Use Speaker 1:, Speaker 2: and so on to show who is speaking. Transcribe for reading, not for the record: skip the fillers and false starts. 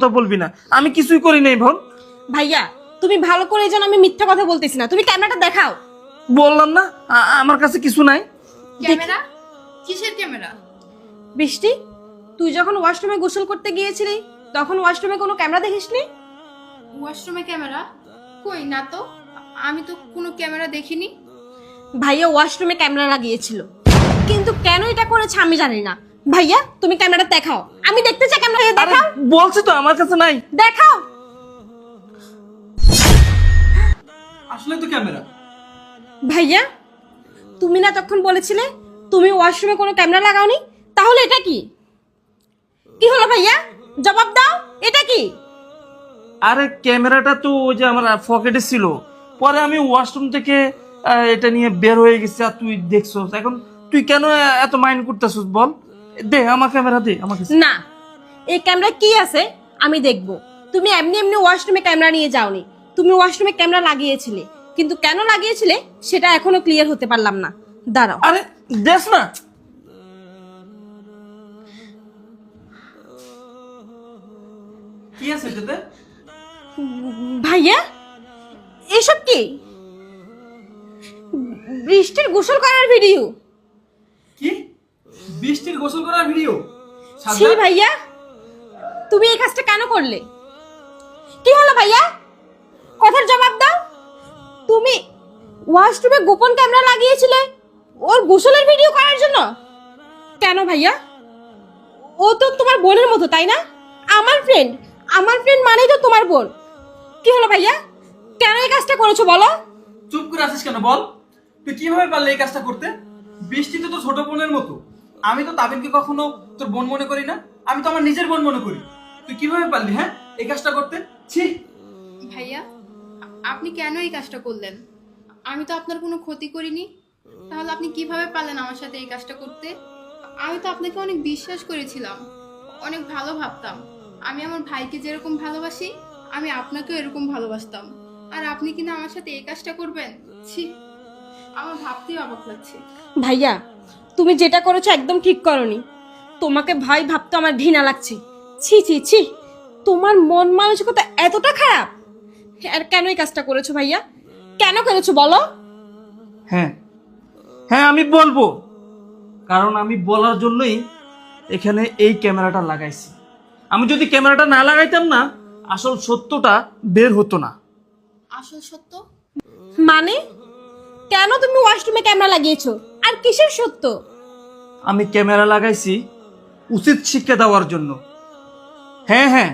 Speaker 1: কথা বলবি না, আমি কিছুই করি নাই বোন।
Speaker 2: ভাইয়া তুমি ভালো করে জানো আমি মিথ্যা কথা বলতেছি না, তুমি ক্যামেরাটা দেখাও।
Speaker 1: বললাম না আমার কাছে কিছু নাই।
Speaker 3: ক্যামেরা? কিসের ক্যামেরা?
Speaker 2: বৃষ্টি, তুই যখন ওয়াশরুমে গোসল করতে গিয়েছিলি তখন ওয়াশরুমে কোনো ক্যামেরা দেখিসনি?
Speaker 3: ওয়াশরুমে ক্যামেরা? কই না তো, আমি তো কোনো ক্যামেরা দেখিনি।
Speaker 2: ভাইয়া ওয়াশরুমে ক্যামেরা লাগিয়েছিল, কিন্তু কেন এটা করেছে আমি জানি না। ভাইয়া তুমি ক্যামেরাটা দেখাও, আমি দেখতে চাই ক্যামেরা।
Speaker 1: আরে
Speaker 2: দেখাও
Speaker 1: বলছি তো আমার কাছে নাই।
Speaker 2: দেখাও।
Speaker 1: আসলে তো ক্যামেরা।
Speaker 2: ভাইয়া তুমি না তখন বলেছিলে তুমি ওয়াশরুমে কোনো ক্যামেরা লাগাওনি, তাহলে এটা কি? কি হলো ভাইয়া, জবাব দাও, এটা কি?
Speaker 1: আরে ক্যামেরাটা তো ওই যে আমার পকেটে ছিল, পরে আমি ওয়াশরুম থেকে এটা নিয়ে বের হয়ে গেছি আর তুই দেখছস। এখন তুই কেন এত মাইন্ড করতেছস বল? দে আমার ক্যামেরা, দে আমাকে।
Speaker 2: না, এই ক্যামেরা কি আছে আমি দেখব। তুমি এমনি এমনি ওয়াশরুমে ক্যামেরা নিয়ে যাওনি, তুমি ওয়াশরুমে ক্যামেরা লাগিয়েছিলে, কিন্তু কেন লাগিয়েছিলে সেটা এখনো ক্লিয়ার হতে পারলাম না। দাঁড়াও।
Speaker 1: আরে দেখ না, কি আছে এটাতে?
Speaker 2: ভাইয়া এসব কি? বৃষ্টির গোসল করার ভিডিও।
Speaker 1: কি বৃষ্টির গোসল করার ভিডিও?
Speaker 2: ছি ভাইয়া, তুমি এই কাজটা কেন করলে? কি হলো ভাইয়া, কথার জবাব দাও। তুমি ওয়াশরুমে গোপন ক্যামেরা লাগিয়েছিলে ওর গোসলের ভিডিও করার জন্য? কেন ভাইয়া, ও তো তোমার বোনের মতো তাই না? আমার ফ্রেন্ড মানেই তো তোমার বোন। কি হলো ভাইয়া, কেন এই কাজটা করেছো বলো?
Speaker 4: চুপ করে আছিস কেন বল? তুই কিভাবে পারলি এই কাজটা করতে? বৃষ্টি তো তোর ছোট বোনের মতো, আমি তো তাবিনকে কখনো তোর বোন মনে করি না, আমি তো আমার নিজের বোন মনে করি। তুই কিভাবে পারলি হ্যাঁ এই কাজটা করতে? ছি!
Speaker 3: ভাইয়া আপনি কেন এই কাজটা করলেন? আমি তো আপনার কোনো ক্ষতি করিনি, তাহলে আপনি কিভাবে পারলেন আমার সাথে এই কাজটা করতে? আমি তো আপনাকে অনেক বিশ্বাস করেছিলাম, অনেক ভালো ভাবতাম। আমি আমার ভাইকে যেরকম ভালোবাসি আমি আপনাকেও এরকম ভালোবাসতাম, আর আপনি কিনা আমার সাথে এই কাজটা করবেন? ছি, আমার ভাবতেই অবাক লাগছে।
Speaker 2: ভাইয়া তুমি যেটা করেছো একদম ঠিক করনি, তোমাকে ভাই ভাবতে আমার ঘৃণা লাগছে। ছি ছি ছি, তোমার মন মানসিকতা এতটা খারাপ। আর কেন এই কাজটা করেছো ভাইয়া, কেন করেছো বলো?
Speaker 1: হ্যাঁ হ্যাঁ আমি বলবো, কারণ আমি বলার জন্যই এখানে এই ক্যামেরাটা লাগাইছি। আমি যদি ক্যামেরাটা না লাগাইতাম না, আসল সত্যটা বের হতো না।
Speaker 3: আসল সত্য?
Speaker 2: মানে কেন তুমি ওয়াশরুমে ক্যামেরা লাগিয়েছো, আর কিসের সত্য?
Speaker 1: আমি ক্যামেরা লাগাইছি উচিত শিক্ষা দেওয়ার জন্য। হ্যাঁ হ্যাঁ